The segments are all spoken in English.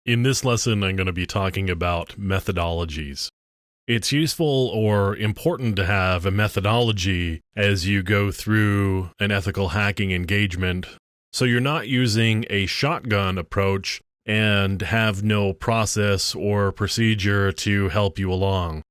In this lesson, I'm going to be talking about methodologies. It's useful or important to have a methodology as you go through an ethical hacking engagement, so you're not using a shotgun approach and have no process or procedure to help you along.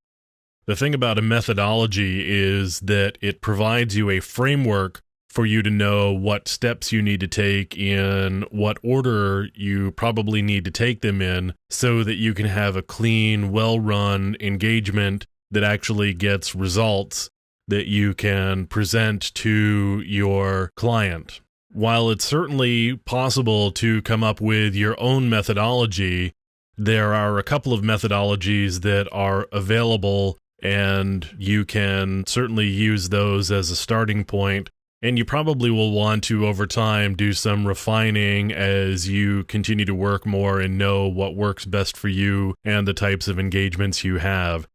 The thing about a methodology is that it provides you a framework for you to know what steps you need to take in what order you probably need to take them in so that you can have a clean, well-run engagement that actually gets results that you can present to your client. While it's certainly possible to come up with your own methodology, there are a couple of methodologies that are available, and you can certainly use those as a starting point. And you probably will want to, over time, do some refining as you continue to work more and know what works best for you and the types of engagements you have.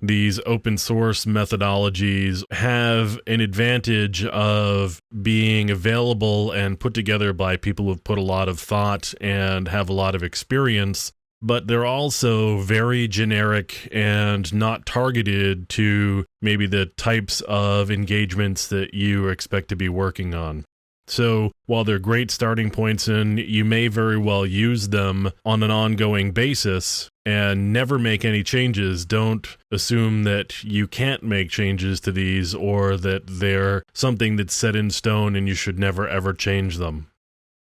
These open source methodologies have an advantage of being available and put together by people who've put a lot of thought and have a lot of experience, but they're also very generic and not targeted to maybe the types of engagements that you expect to be working on. So while they're great starting points and you may very well use them on an ongoing basis and never make any changes, don't assume that you can't make changes to these or that they're something that's set in stone and you should never ever change them.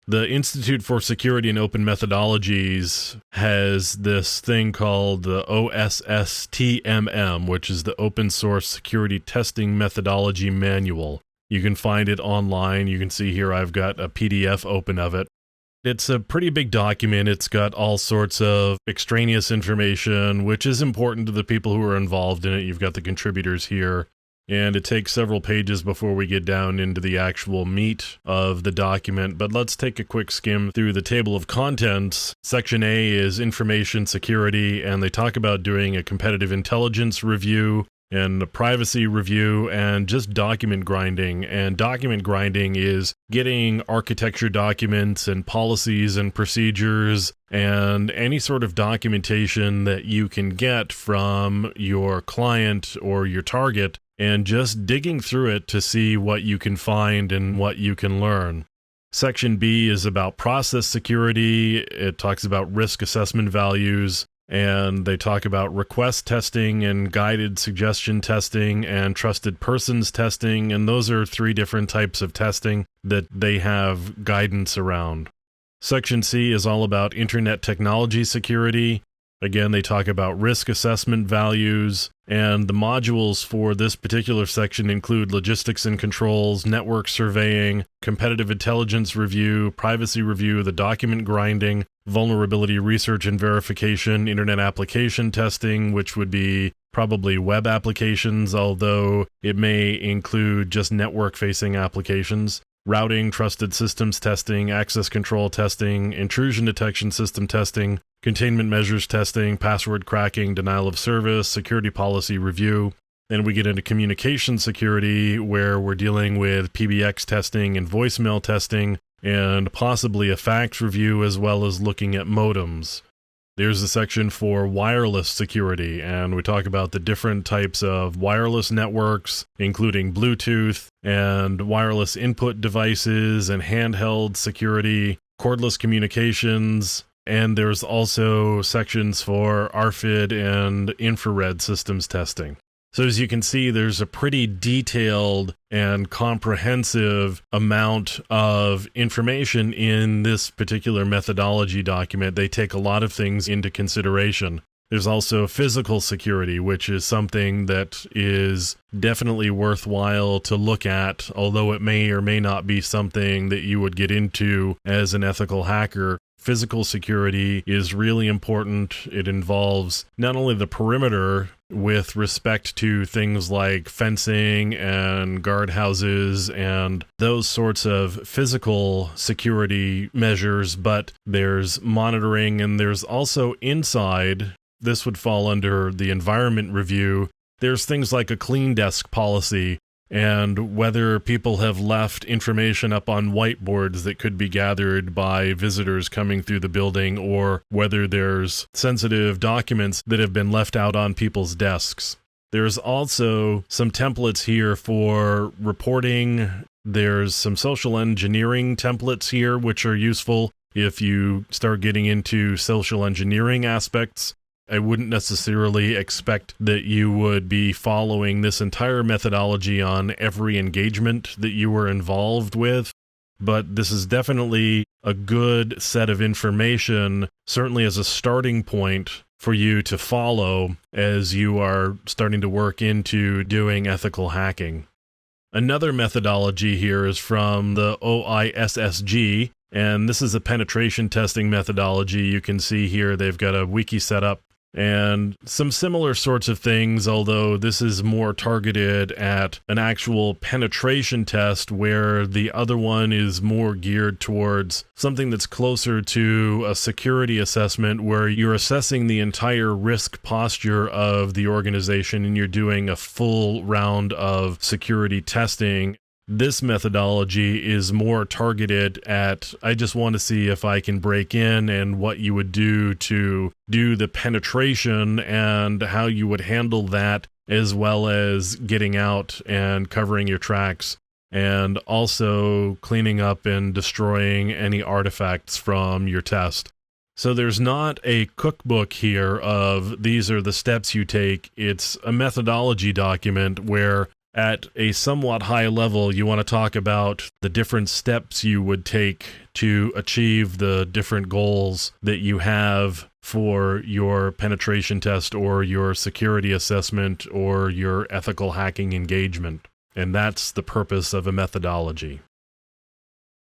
The Institute for Security and Open Methodologies has this thing called the OSSTMM, which is the Open Source Security Testing Methodology Manual. You can find it online. You can see here I've got a PDF open of it. It's a pretty big document. It's got all sorts of extraneous information, which is important to the people who are involved in it. You've got the contributors here. And it takes several pages before we get down into the actual meat of the document, but let's take a quick skim through the table of contents. Section A is information security, and they talk about doing a competitive intelligence review and a privacy review and just document grinding. And document grinding is getting architecture documents and policies and procedures and any sort of documentation that you can get from your client or your target, and just digging through it to see what you can find and what you can learn. Section B is about process security. It talks about risk assessment values, and they talk about request testing and guided suggestion testing and trusted persons testing, and those are 3 different types of testing that they have guidance around. Section C is all about internet technology security. Again, they talk about risk assessment values, and the modules for this particular section include logistics and controls, network surveying, competitive intelligence review, privacy review, the document grinding, vulnerability research and verification, internet application testing, which would be probably web applications, although it may include just network-facing applications, routing, trusted systems testing, access control testing, intrusion detection system testing, containment measures testing, password cracking, denial of service, security policy review. Then we get into communication security, where we're dealing with PBX testing and voicemail testing, and possibly a fax review, as well as looking at modems. There's a section for wireless security, and we talk about the different types of wireless networks, including Bluetooth and wireless input devices and handheld security, cordless communications, and there's also sections for RFID and infrared systems testing. So as you can see, there's a pretty detailed and comprehensive amount of information in this particular methodology document. They take a lot of things into consideration. There's also physical security, which is something that is definitely worthwhile to look at, although it may or may not be something that you would get into as an ethical hacker. Physical security is really important. It involves not only the perimeter with respect to things like fencing and guardhouses and those sorts of physical security measures, but there's monitoring, and there's also inside. This would fall under the environment review. There's things like a clean desk policy and whether people have left information up on whiteboards that could be gathered by visitors coming through the building, or whether there's sensitive documents that have been left out on people's desks. There's also some templates here for reporting. There's some social engineering templates here, which are useful if you start getting into social engineering aspects. I wouldn't necessarily expect that you would be following this entire methodology on every engagement that you were involved with, but this is definitely a good set of information, certainly as a starting point for you to follow as you are starting to work into doing ethical hacking. Another methodology here is from the OISSG, and this is a penetration testing methodology. You can see here they've got a wiki set up and some similar sorts of things, although this is more targeted at an actual penetration test, where the other one is more geared towards something that's closer to a security assessment, where you're assessing the entire risk posture of the organization and you're doing a full round of security testing. This methodology is more targeted at, I just want to see if I can break in, and what you would do to do the penetration and how you would handle that, as well as getting out and covering your tracks, and also cleaning up and destroying any artifacts from your test. So there's not a cookbook here of these are the steps you take. It's a methodology document where at a somewhat high level, you want to talk about the different steps you would take to achieve the different goals that you have for your penetration test or your security assessment or your ethical hacking engagement. And that's the purpose of a methodology.